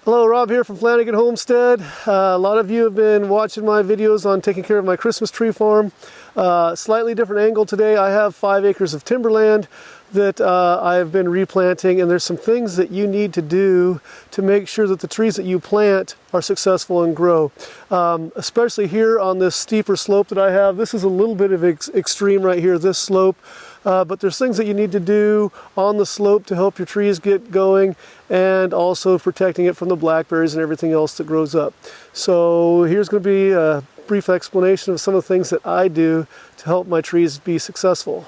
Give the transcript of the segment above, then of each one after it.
Hello, Rob here from Flanagan Homestead. A lot of you have been watching my videos on taking care of my Christmas tree farm. Slightly different angle today. I have 5 acres of timberland that I've been replanting, and there's some things that you need to do to make sure that the trees that you plant are successful and grow. Especially here on this steeper slope that I have. This is a little bit of extreme right here, this slope. But there's things that you need to do on the slope to help your trees get going, and also protecting it from the blackberries and everything else that grows up. So here's going to be a brief explanation of some of the things that I do to help my trees be successful.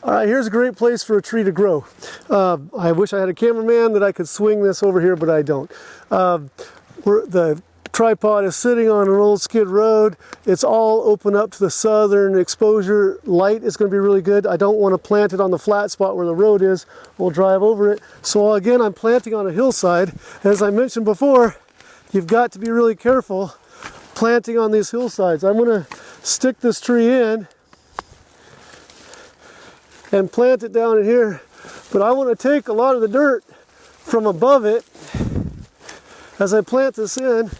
All right, here's a great place for a tree to grow. I wish I had a cameraman that I could swing this over here, but I don't. The tripod is sitting on an old skid road. It's all open up to the southern exposure. Light is going to be really good. I don't want to plant it on the flat spot where the road is. We'll drive over it. So again, I'm planting on a hillside. As I mentioned before, you've got to be really careful planting on these hillsides. I'm going to stick this tree in and plant it down in here, but I want to take a lot of the dirt from above it as I plant this in.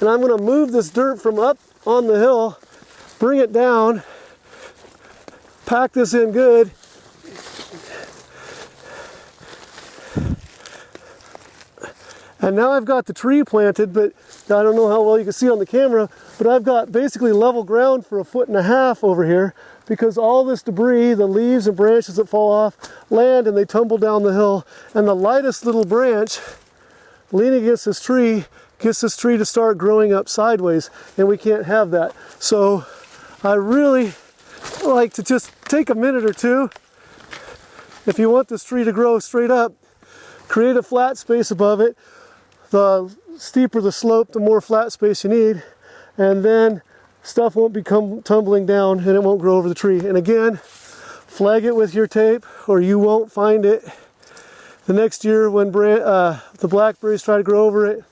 And I'm going to move this dirt from up on the hill, bring it down, pack this in good. And now I've got the tree planted, but I don't know how well you can see on the camera, but I've got basically level ground for 1.5 feet over here, because all this debris, the leaves and branches that fall off, land and they tumble down the hill. And the lightest little branch leaning against this tree gets this tree to start growing up sideways, and we can't have that. So I really like to just take a minute or two. If you want this tree to grow straight up, create a flat space above it. The steeper the slope, the more flat space you need, and then stuff won't become tumbling down and it won't grow over the tree. And again, flag it with your tape or you won't find it the next year when the blackberries try to grow over it,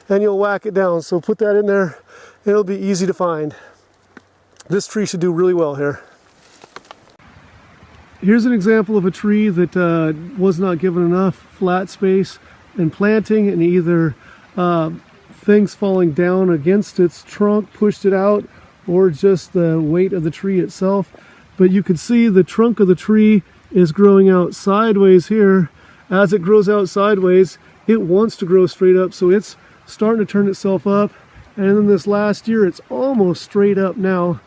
and you'll whack it down. So put that in there, it'll be easy to find. This tree should do really well here. Here's an example of a tree that was not given enough flat space and planting, and either things falling down against its trunk pushed it out, or just the weight of the tree itself. But you can see the trunk of the tree is growing out sideways here. As it grows out sideways, it wants to grow straight up, so it's starting to turn itself up. And then this last year, it's almost straight up now.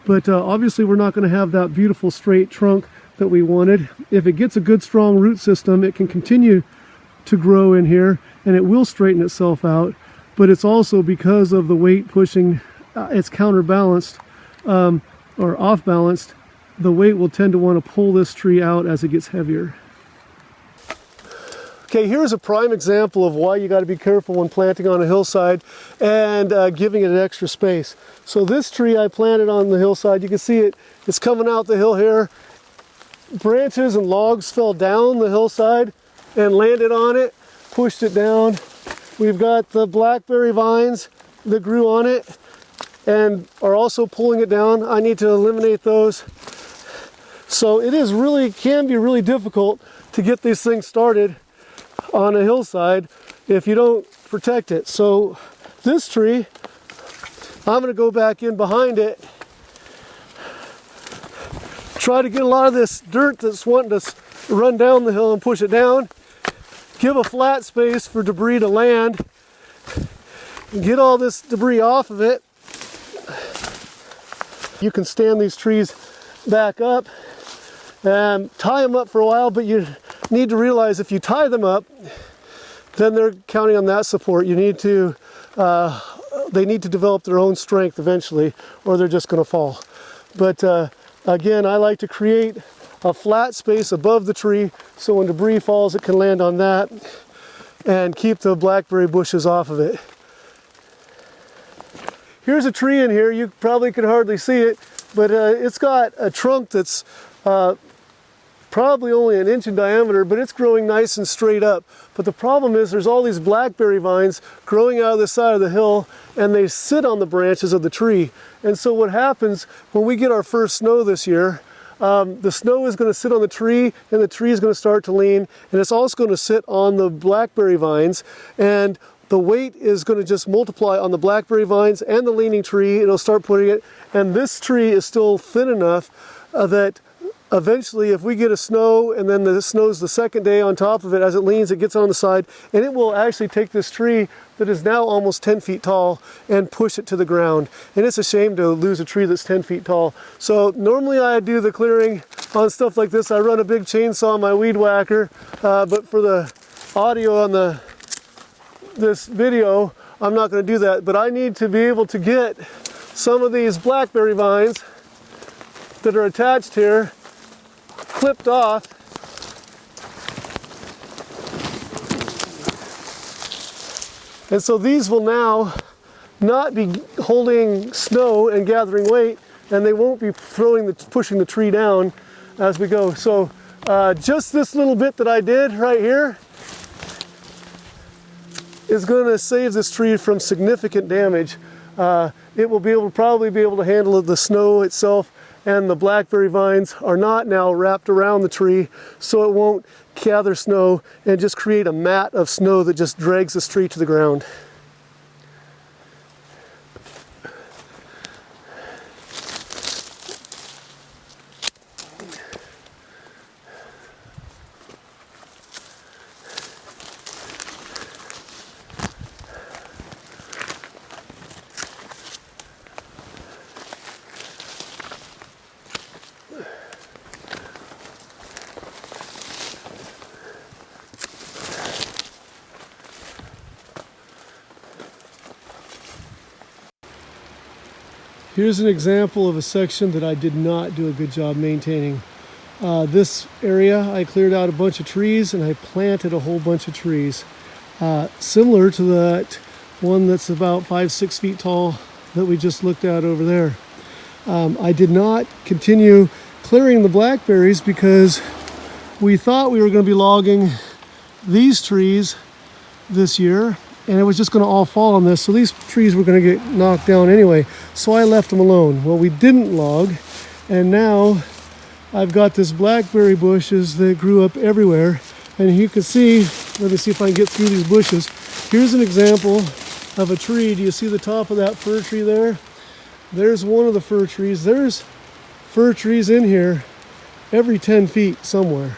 But obviously we're not going to have that beautiful straight trunk that we wanted. If it gets a good strong root system, it can continue to grow in here and it will straighten itself out. But it's also because of the weight pushing, it's counterbalanced or off balanced. The weight will tend to want to pull this tree out as it gets heavier. Okay, here's a prime example of why you got to be careful when planting on a hillside and giving it an extra space. So this tree I planted on the hillside, you can see it's coming out the hill here. Branches and logs fell down the hillside and landed on it, pushed it down. We've got the blackberry vines that grew on it and are also pulling it down. I need to eliminate those. So it can be really difficult to get these things started on a hillside if you don't protect it. So this tree, I'm going to go back in behind it, try to get a lot of this dirt that's wanting to run down the hill and push it down, give a flat space for debris to land, and get all this debris off of it. You can stand these trees back up and tie them up for a while, but you need to realize if you tie them up, then they're counting on that support. You need to, they need to develop their own strength eventually, or they're just going to fall. But again, I like to create a flat space above the tree so when debris falls, it can land on that and keep the blackberry bushes off of it. Here's a tree in here. You probably could hardly see it, but it's got a trunk that's probably only 1 inch in diameter, but it's growing nice and straight up. But the problem is there's all these blackberry vines growing out of the side of the hill, and they sit on the branches of the tree. And so what happens when we get our first snow this year, the snow is going to sit on the tree, and the tree is going to start to lean, and it's also going to sit on the blackberry vines, and the weight is going to just multiply on the blackberry vines and the leaning tree. It'll start putting it, and this tree is still thin enough that eventually, if we get a snow, and then the snow's the second day on top of it, as it leans, it gets on the side, and it will actually take this tree that is now almost 10 feet tall and push it to the ground. And it's a shame to lose a tree that's 10 feet tall. So normally I do the clearing on stuff like this. I run a big chainsaw on my weed whacker, but for the audio on this video, I'm not going to do that. But I need to be able to get some of these blackberry vines that are attached here clipped off, and so these will now not be holding snow and gathering weight, and they won't be pushing the tree down as we go. So just this little bit that I did right here is going to save this tree from significant damage. It will probably be able to handle the snow itself, and the blackberry vines are not now wrapped around the tree, so it won't gather snow and just create a mat of snow that just drags this tree to the ground. Here's an example of a section that I did not do a good job maintaining. This area, I cleared out a bunch of trees and I planted a whole bunch of trees. Similar to that one that's about 5-6 feet tall that we just looked at over there. I did not continue clearing the blackberries because we thought we were going to be logging these trees this year, and it was just going to all fall on this, so these trees were going to get knocked down anyway, so I left them alone. Well, we didn't log, and now I've got this blackberry bushes that grew up everywhere, and you can see, let me see if I can get through these bushes. Here's an example of a tree. Do you see the top of that fir tree there? There's one of the fir trees. There's fir trees in here every 10 feet somewhere.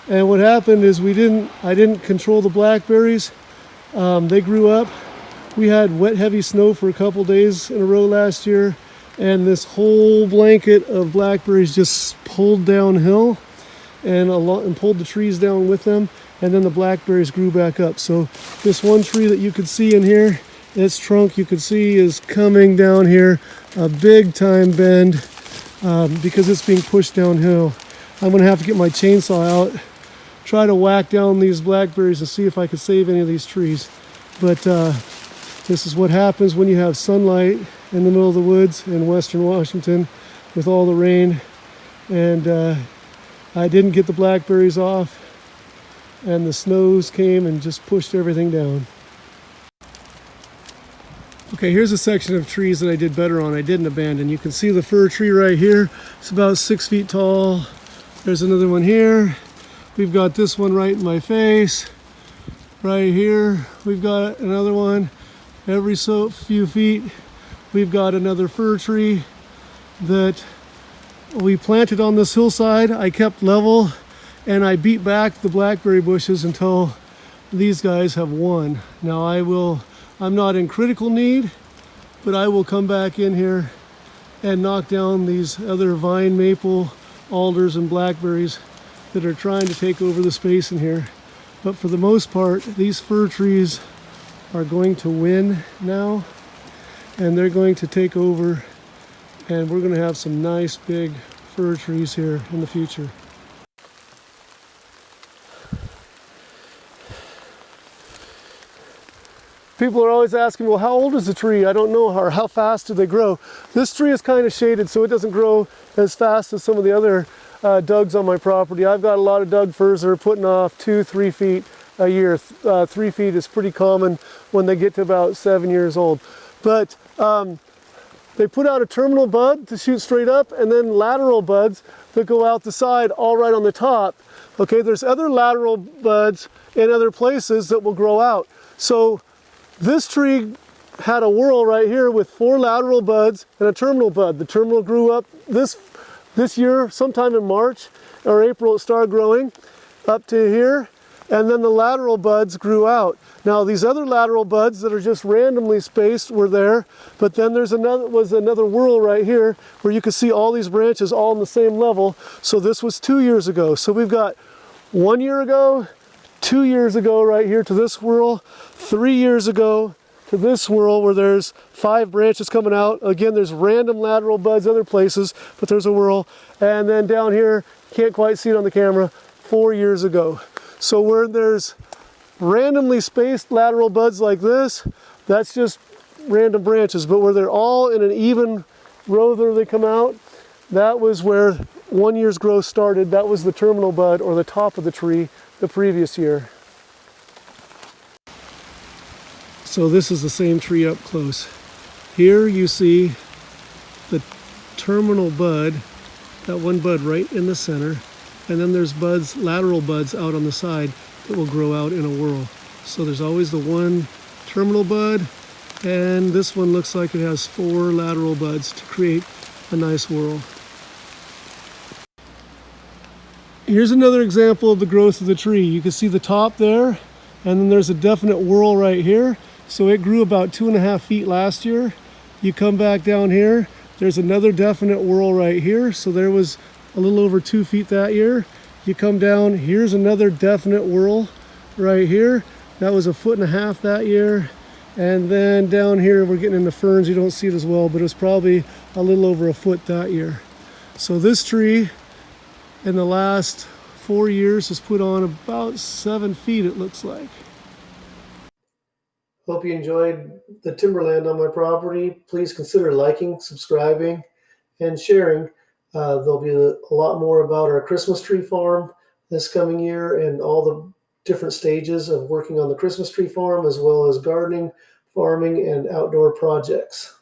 And what happened is I didn't control the blackberries. They grew up. We had wet, heavy snow for a couple days in a row last year, and this whole blanket of blackberries just pulled downhill and pulled the trees down with them, and then the blackberries grew back up. So this one tree that you could see in here, its trunk you could see is coming down here, a big time bend, because it's being pushed downhill. I'm going to have to get my chainsaw out, try to whack down these blackberries and see if I can save any of these trees. But this is what happens when you have sunlight in the middle of the woods in western Washington with all the rain. And I didn't get the blackberries off, and the snows came and just pushed everything down. Okay, here's a section of trees that I did better on. I didn't abandon. You can see the fir tree right here. It's about 6 feet tall. There's another one here. We've got this one right in my face. Right here, we've got another one. Every so few feet, we've got another fir tree that we planted on this hillside. I kept level, and I beat back the blackberry bushes until these guys have won. Now I'm not in critical need, but I will come back in here and knock down these other vine, maple, alders, and blackberries that are trying to take over the space in here. But for the most part, these fir trees are going to win now, and they're going to take over, and we're going to have some nice big fir trees here in the future. People are always asking, well, how old is the tree? I don't know, or how fast do they grow? This tree is kind of shaded, so it doesn't grow as fast as some of the other Dougs on my property. I've got a lot of Doug firs that are putting off 2-3 feet a year. 3 feet is pretty common when they get to about 7 years old. But they put out a terminal bud to shoot straight up, and then lateral buds that go out the side, all right on the top. Okay, there's other lateral buds in other places that will grow out. So this tree had a whorl right here with 4 lateral buds and a terminal bud. The terminal grew up this year, sometime in March or April, it started growing up to here, and then the lateral buds grew out. Now these other lateral buds that are just randomly spaced were there, but then there's another whorl right here where you can see all these branches all on the same level. So this was 2 years ago. So we've got 1 year ago, 2 years ago right here to this whorl, 3 years ago to this whorl where there's 5 branches coming out. Again, there's random lateral buds other places, but there's a whorl. And then down here, can't quite see it on the camera, 4 years ago. So where there's randomly spaced lateral buds like this, that's just random branches. But where they're all in an even row there they come out, that was where 1 year's growth started. That was the terminal bud or the top of the tree the previous year. So this is the same tree up close. Here you see the terminal bud, that one bud right in the center, and then there's buds, lateral buds out on the side that will grow out in a whorl. So there's always the one terminal bud, and this one looks like it has 4 lateral buds to create a nice whorl. Here's another example of the growth of the tree. You can see the top there, and then there's a definite whorl right here. So it grew about 2.5 feet last year. You come back down here, there's another definite whorl right here. So there was a little over 2 feet that year. You come down, here's another definite whorl right here. That was 1.5 feet that year. And then down here, we're getting into ferns. You don't see it as well, but it was probably a little over 1 foot that year. So this tree in the last 4 years has put on about 7 feet, it looks like. Hope you enjoyed the timberland on my property. Please consider liking, subscribing, and sharing. There'll be a lot more about our Christmas tree farm this coming year and all the different stages of working on the Christmas tree farm, as well as gardening, farming, and outdoor projects.